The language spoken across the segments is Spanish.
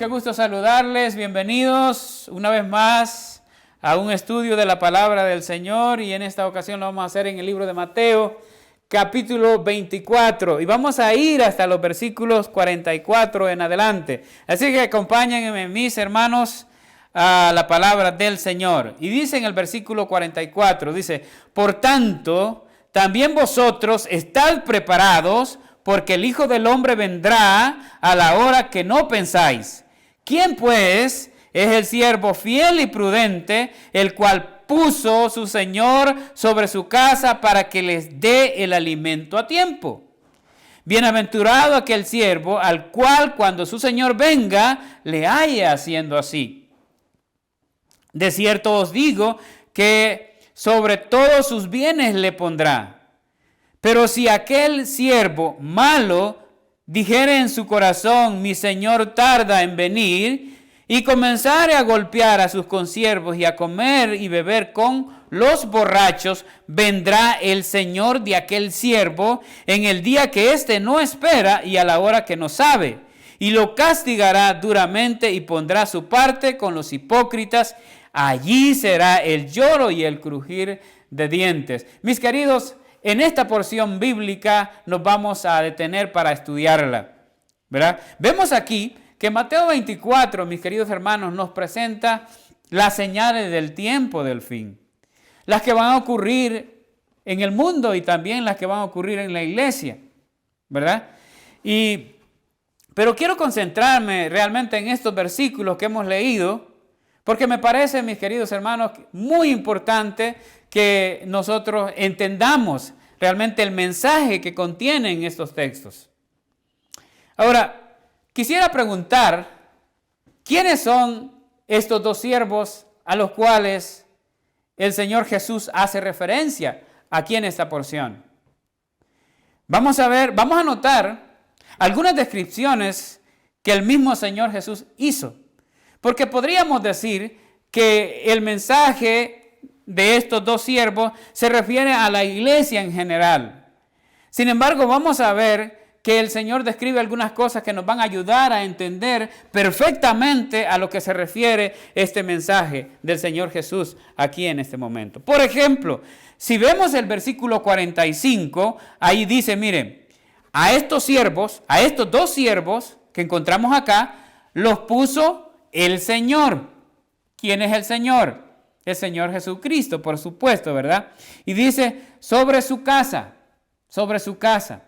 qué gusto saludarles. Bienvenidos una vez más a un estudio de la palabra del Señor y en esta ocasión lo vamos a hacer en el libro de Mateo, capítulo 24 y vamos a ir hasta los versículos 44 en adelante. Así que acompáñenme, mis hermanos, a la palabra del Señor. Y dice en el versículo 44, dice: por tanto, también vosotros estad preparados, porque el Hijo del Hombre vendrá a la hora que no pensáis. ¿Quién pues es el siervo fiel y prudente, el cual puso su Señor sobre su casa para que les dé el alimento a tiempo? Bienaventurado aquel siervo al cual cuando su Señor venga le haya haciendo así. De cierto os digo que sobre todos sus bienes le pondrá. Pero si aquel siervo malo dijere en su corazón: mi señor tarda en venir, y comenzare a golpear a sus consiervos y a comer y beber con los borrachos, vendrá el señor de aquel siervo en el día que éste no espera y a la hora que no sabe, y lo castigará duramente y pondrá su parte con los hipócritas. Allí será el lloro y el crujir de dientes. Mis queridos, en esta porción bíblica nos vamos a detener para estudiarla, ¿verdad? Vemos aquí que Mateo 24, mis queridos hermanos, nos presenta las señales del tiempo del fin, las que van a ocurrir en el mundo y también las que van a ocurrir en la iglesia, ¿verdad? Pero quiero concentrarme realmente en estos versículos que hemos leído, porque me parece, mis queridos hermanos, muy importante que nosotros entendamos realmente el mensaje que contienen estos textos. Ahora, quisiera preguntar, ¿quiénes son estos dos siervos a los cuales el Señor Jesús hace referencia aquí en esta porción? Vamos a notar algunas descripciones que el mismo Señor Jesús hizo. Porque podríamos decir que el mensaje de estos dos siervos se refiere a la iglesia en general. Sin embargo, vamos a ver que el Señor describe algunas cosas que nos van a ayudar a entender perfectamente a lo que se refiere este mensaje del Señor Jesús aquí en este momento. Por ejemplo, si vemos el versículo 45, ahí dice, miren, a estos dos siervos que encontramos acá, los puso el Señor. ¿Quién es el Señor? El Señor Jesucristo, por supuesto, ¿verdad? Y dice, sobre su casa, sobre su casa.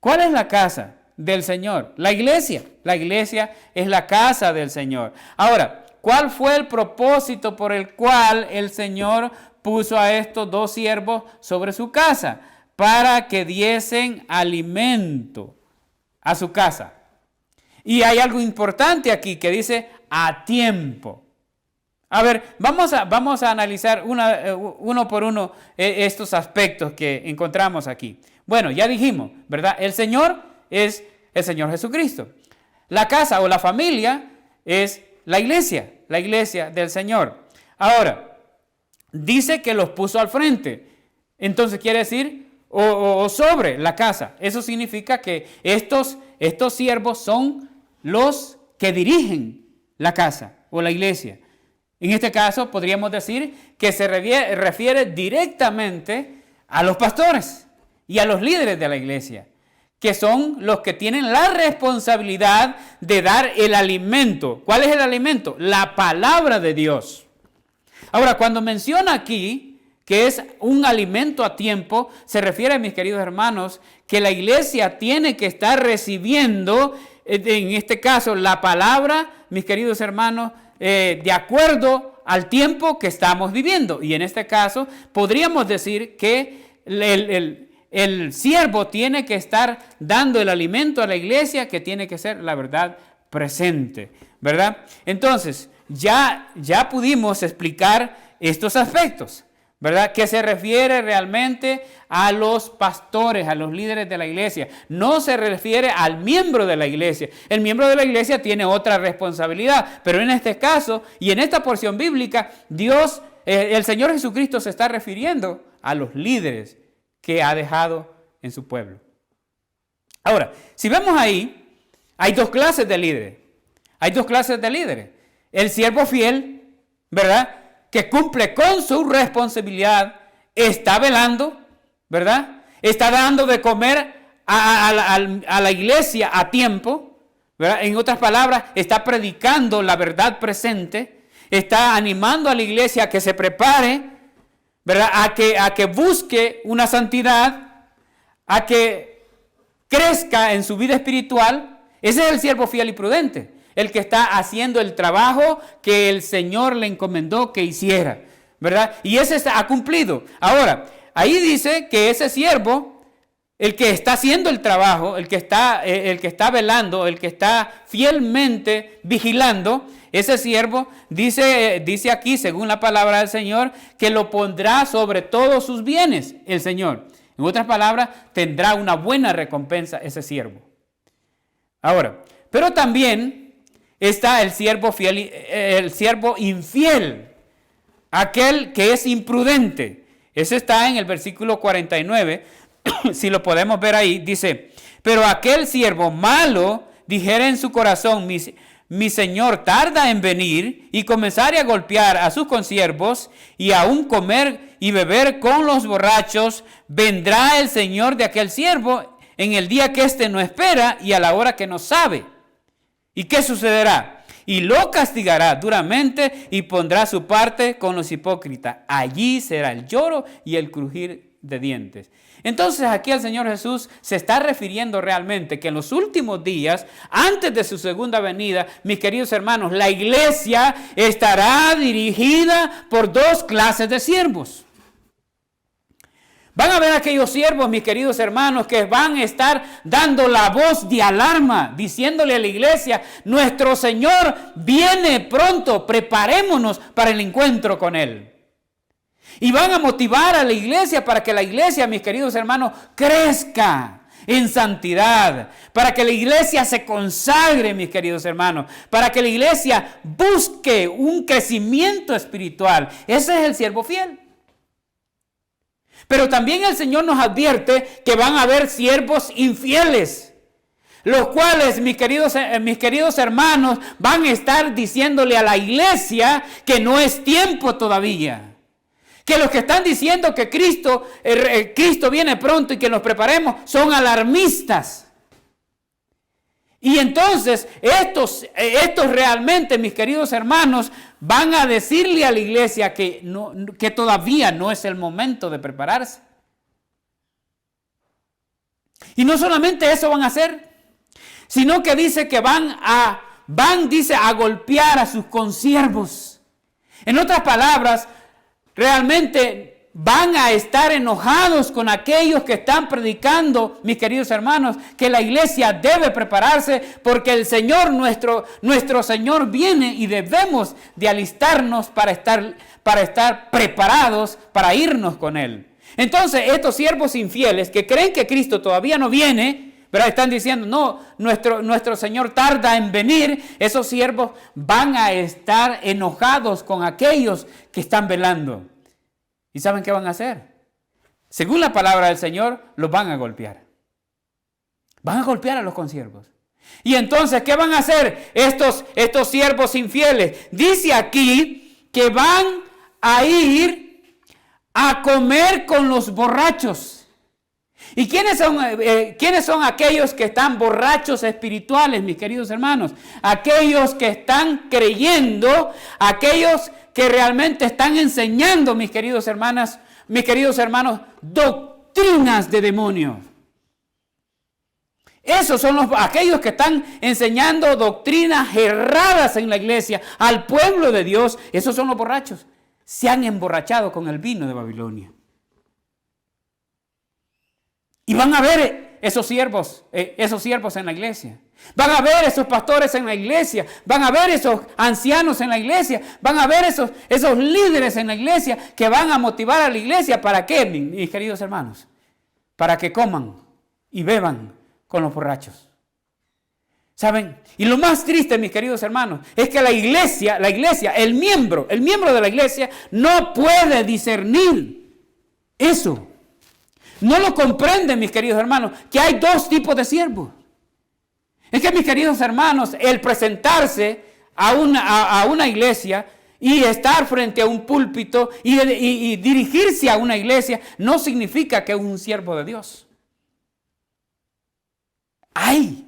¿Cuál es la casa del Señor? La iglesia. La iglesia es la casa del Señor. Ahora, ¿cuál fue el propósito por el cual el Señor puso a estos dos siervos sobre su casa? Para que diesen alimento a su casa. Y hay algo importante aquí que dice a tiempo. A ver, vamos a analizar uno por uno estos aspectos que encontramos aquí. Bueno, ya dijimos, ¿verdad? El Señor es el Señor Jesucristo. La casa o la familia es la iglesia del Señor. Ahora, dice que los puso al frente. Entonces quiere decir o sobre la casa. Eso significa que estos siervos son los que dirigen la casa o la iglesia. En este caso podríamos decir que se refiere directamente a los pastores y a los líderes de la iglesia, que son los que tienen la responsabilidad de dar el alimento. ¿Cuál es el alimento? La palabra de Dios. Ahora, cuando menciona aquí que es un alimento a tiempo, se refiere, mis queridos hermanos, que la iglesia tiene que estar recibiendo, en este caso, la palabra, mis queridos hermanos, de acuerdo al tiempo que estamos viviendo. Y en este caso, podríamos decir que el siervo tiene que estar dando el alimento a la iglesia, que tiene que ser la verdad presente, ¿verdad? Entonces, ya pudimos explicar estos aspectos, ¿verdad? Que se refiere realmente a los pastores, a los líderes de la iglesia. No se refiere al miembro de la iglesia. El miembro de la iglesia tiene otra responsabilidad. Pero en este caso y en esta porción bíblica, el Señor Jesucristo se está refiriendo a los líderes que ha dejado en su pueblo. Ahora, si vemos ahí, hay dos clases de líderes. Hay dos clases de líderes. El siervo fiel, ¿verdad?, que cumple con su responsabilidad, está velando, ¿verdad? Está dando de comer a la iglesia a tiempo, ¿verdad? En otras palabras, está predicando la verdad presente, está animando a la iglesia a que se prepare, ¿verdad? A que busque una santidad, a que crezca en su vida espiritual. Ese es el siervo fiel y prudente, el que está haciendo el trabajo que el Señor le encomendó que hiciera, ¿verdad? Y ese ha cumplido. Ahora, ahí dice que ese siervo, el que está haciendo el trabajo, el que está velando, el que está fielmente vigilando, ese siervo dice aquí, según la palabra del Señor, que lo pondrá sobre todos sus bienes el Señor. En otras palabras, tendrá una buena recompensa ese siervo. Ahora, pero también está el siervo fiel, el siervo infiel, aquel que es imprudente. Ese está en el versículo 49, si lo podemos ver ahí, dice, pero aquel siervo malo dijera en su corazón, mi señor tarda en venir, y comenzare a golpear a sus consiervos, y aún comer y beber con los borrachos, vendrá el señor de aquel siervo en el día que éste no espera y a la hora que no sabe. ¿Y qué sucederá? Y lo castigará duramente y pondrá su parte con los hipócritas. Allí será el lloro y el crujir de dientes. Entonces aquí el Señor Jesús se está refiriendo realmente que en los últimos días, antes de su segunda venida, mis queridos hermanos, la iglesia estará dirigida por dos clases de siervos. Van a ver aquellos siervos, mis queridos hermanos, que van a estar dando la voz de alarma, diciéndole a la iglesia, nuestro Señor viene pronto, preparémonos para el encuentro con Él. Y van a motivar a la iglesia para que la iglesia, mis queridos hermanos, crezca en santidad, para que la iglesia se consagre, mis queridos hermanos, para que la iglesia busque un crecimiento espiritual. Ese es el siervo fiel. Pero también el Señor nos advierte que van a haber siervos infieles, los cuales, mis queridos hermanos, van a estar diciéndole a la iglesia que no es tiempo todavía. Que los que están diciendo que Cristo viene pronto y que nos preparemos son alarmistas. Y entonces estos realmente, mis queridos hermanos, van a decirle a la iglesia que todavía no es el momento de prepararse. Y no solamente eso van a hacer, sino que dice que van a golpear a sus consiervos. En otras palabras, realmente van a estar enojados con aquellos que están predicando, mis queridos hermanos, que la iglesia debe prepararse porque el Señor, nuestro Señor viene y debemos de alistarnos para estar preparados para irnos con Él. Entonces, estos siervos infieles que creen que Cristo todavía no viene, pero están diciendo, no, nuestro Señor tarda en venir, esos siervos van a estar enojados con aquellos que están velando. ¿Y saben qué van a hacer? Según la palabra del Señor, los van a golpear. Van a golpear a los consiervos. Y entonces, ¿qué van a hacer estos siervos infieles? Dice aquí que van a ir a comer con los borrachos. ¿Y quiénes son aquellos que están borrachos espirituales, mis queridos hermanos? Aquellos que están creyendo, aquellos que realmente están enseñando, mis queridos hermanos, doctrinas de demonios. Esos son aquellos que están enseñando doctrinas erradas en la iglesia, al pueblo de Dios. Esos son los borrachos. Se han emborrachado con el vino de Babilonia. Y van a ver esos siervos en la iglesia. Van a ver esos pastores en la iglesia. Van a ver esos ancianos en la iglesia. Van a ver esos líderes en la iglesia que van a motivar a la iglesia. ¿Para qué, mis queridos hermanos? Para que coman y beban con los borrachos. ¿Saben? Y lo más triste, mis queridos hermanos, es que la iglesia, el miembro de la iglesia no puede discernir eso. No lo comprenden, mis queridos hermanos, que hay dos tipos de siervos. Es que, mis queridos hermanos, el presentarse a una iglesia y estar frente a un púlpito y dirigirse a una iglesia no significa que es un siervo de Dios. Hay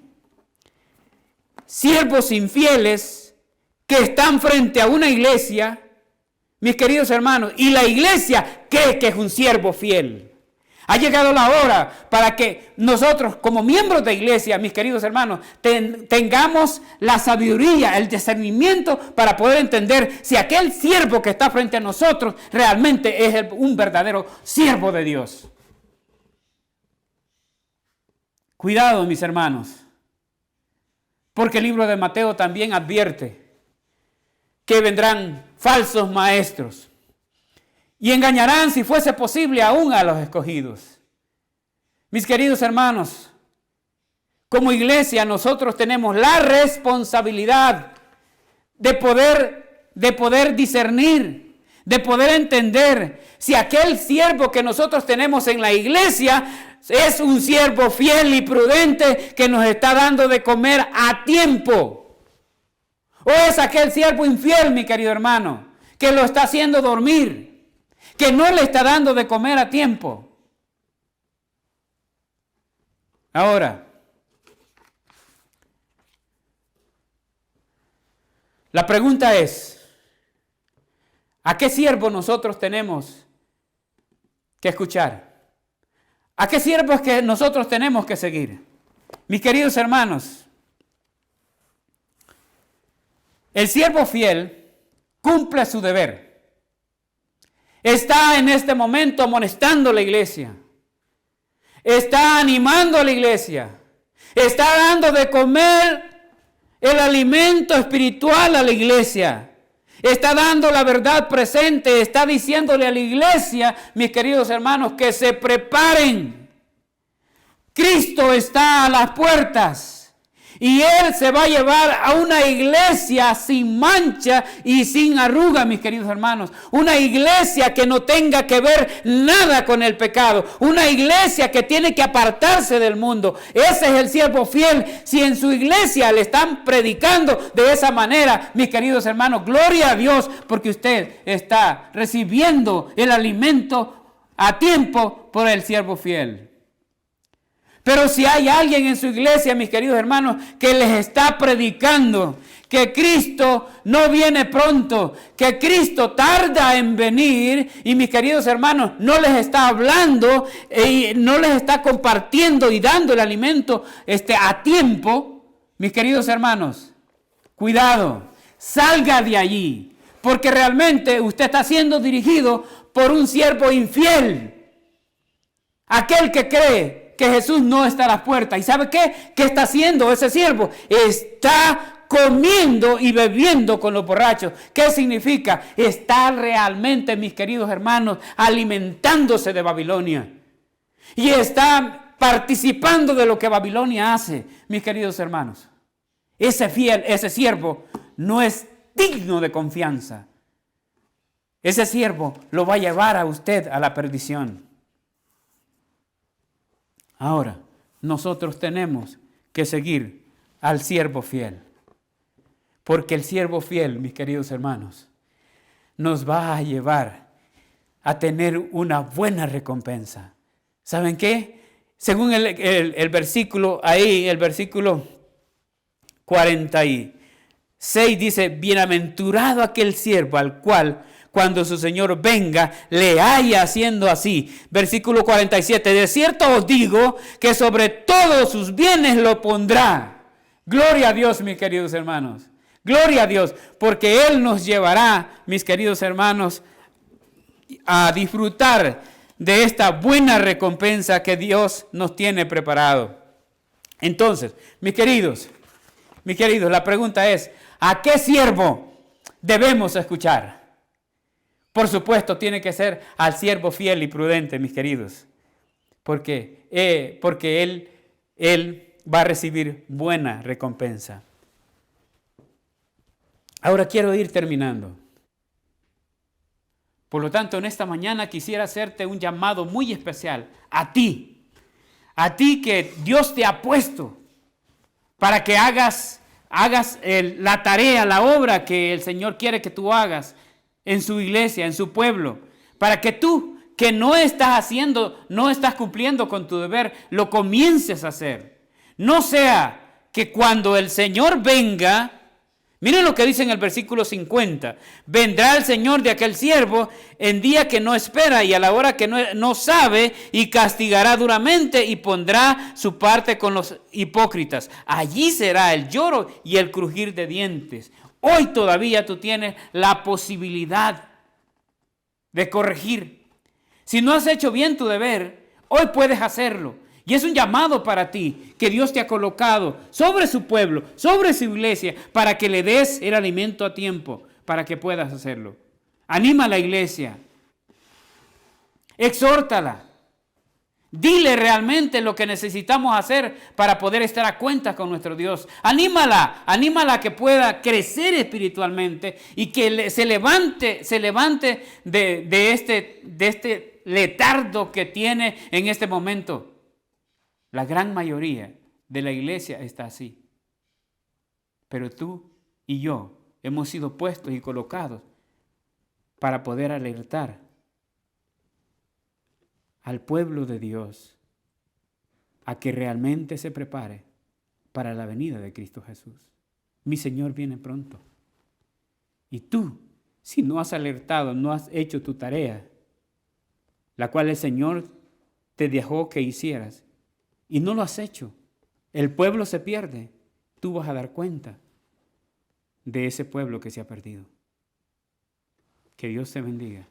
siervos infieles que están frente a una iglesia, mis queridos hermanos, y la iglesia cree que es un siervo fiel. Ha llegado la hora para que nosotros, como miembros de iglesia, mis queridos hermanos, tengamos la sabiduría, el discernimiento para poder entender si aquel siervo que está frente a nosotros realmente es un verdadero siervo de Dios. Cuidado, mis hermanos, porque el libro de Mateo también advierte que vendrán falsos maestros y engañarán, si fuese posible, aún a los escogidos. Mis queridos hermanos, como iglesia nosotros tenemos la responsabilidad de poder discernir, de poder entender si aquel siervo que nosotros tenemos en la iglesia es un siervo fiel y prudente que nos está dando de comer a tiempo. O es aquel siervo infiel, mi querido hermano, que lo está haciendo dormir, que no le está dando de comer a tiempo. Ahora, la pregunta es, ¿a qué siervo nosotros tenemos que escuchar? ¿A qué siervo es que nosotros tenemos que seguir? Mis queridos hermanos, el siervo fiel cumple su deber. Está en este momento amonestando a la iglesia. Está animando a la iglesia. Está dando de comer el alimento espiritual a la iglesia. Está dando la verdad presente. Está diciéndole a la iglesia, mis queridos hermanos, que se preparen. Cristo está a las puertas. Y Él se va a llevar a una iglesia sin mancha y sin arruga, mis queridos hermanos. Una iglesia que no tenga que ver nada con el pecado. Una iglesia que tiene que apartarse del mundo. Ese es el siervo fiel. Si en su iglesia le están predicando de esa manera, mis queridos hermanos, gloria a Dios, porque usted está recibiendo el alimento a tiempo por el siervo fiel. Pero si hay alguien en su iglesia, mis queridos hermanos, que les está predicando que Cristo no viene pronto, que Cristo tarda en venir, y mis queridos hermanos, no les está hablando y no les está compartiendo y dando el alimento a tiempo, mis queridos hermanos, cuidado, salga de allí, porque realmente usted está siendo dirigido por un siervo infiel, aquel que cree que Jesús no está a las puertas. ¿Y sabe qué? ¿Qué está haciendo ese siervo? Está comiendo y bebiendo con los borrachos. ¿Qué significa? Está realmente, mis queridos hermanos, alimentándose de Babilonia. Y está participando de lo que Babilonia hace, mis queridos hermanos. Ese siervo no es digno de confianza. Ese siervo lo va a llevar a usted a la perdición. Ahora, nosotros tenemos que seguir al siervo fiel. Porque el siervo fiel, mis queridos hermanos, nos va a llevar a tener una buena recompensa. ¿Saben qué? Según el versículo ahí, el versículo 46 dice, bienaventurado aquel siervo al cual cuando su Señor venga, le haya haciendo así. Versículo 47. De cierto os digo que sobre todos sus bienes lo pondrá. Gloria a Dios, mis queridos hermanos. Gloria a Dios, porque Él nos llevará, mis queridos hermanos, a disfrutar de esta buena recompensa que Dios nos tiene preparado. Entonces, mis queridos, la pregunta es, ¿a qué siervo debemos escuchar? Por supuesto, tiene que ser al siervo fiel y prudente, mis queridos, porque él va a recibir buena recompensa. Ahora quiero ir terminando. Por lo tanto, en esta mañana quisiera hacerte un llamado muy especial a ti que Dios te ha puesto para que hagas la tarea, la obra que el Señor quiere que tú hagas en su iglesia, en su pueblo, para que tú, que no estás haciendo, no estás cumpliendo con tu deber, lo comiences a hacer. No sea que cuando el Señor venga, miren lo que dice en el versículo 50, vendrá el Señor de aquel siervo en día que no espera y a la hora que no sabe, y castigará duramente y pondrá su parte con los hipócritas. Allí será el lloro y el crujir de dientes. Hoy todavía tú tienes la posibilidad de corregir. Si no has hecho bien tu deber, hoy puedes hacerlo. Y es un llamado para ti que Dios te ha colocado sobre su pueblo, sobre su iglesia, para que le des el alimento a tiempo, para que puedas hacerlo. Anima a la iglesia. Exhórtala. Dile realmente lo que necesitamos hacer para poder estar a cuentas con nuestro Dios. Anímala a que pueda crecer espiritualmente y que se levante de este letargo que tiene en este momento. La gran mayoría de la iglesia está así. Pero tú y yo hemos sido puestos y colocados para poder alertar al pueblo de Dios a que realmente se prepare para la venida de Cristo Jesús. Mi Señor viene pronto. Y tú, si no has alertado, no has hecho tu tarea, la cual el Señor te dejó que hicieras, y no lo has hecho, el pueblo se pierde, tú vas a dar cuenta de ese pueblo que se ha perdido. Que Dios te bendiga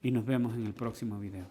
y nos vemos en el próximo video.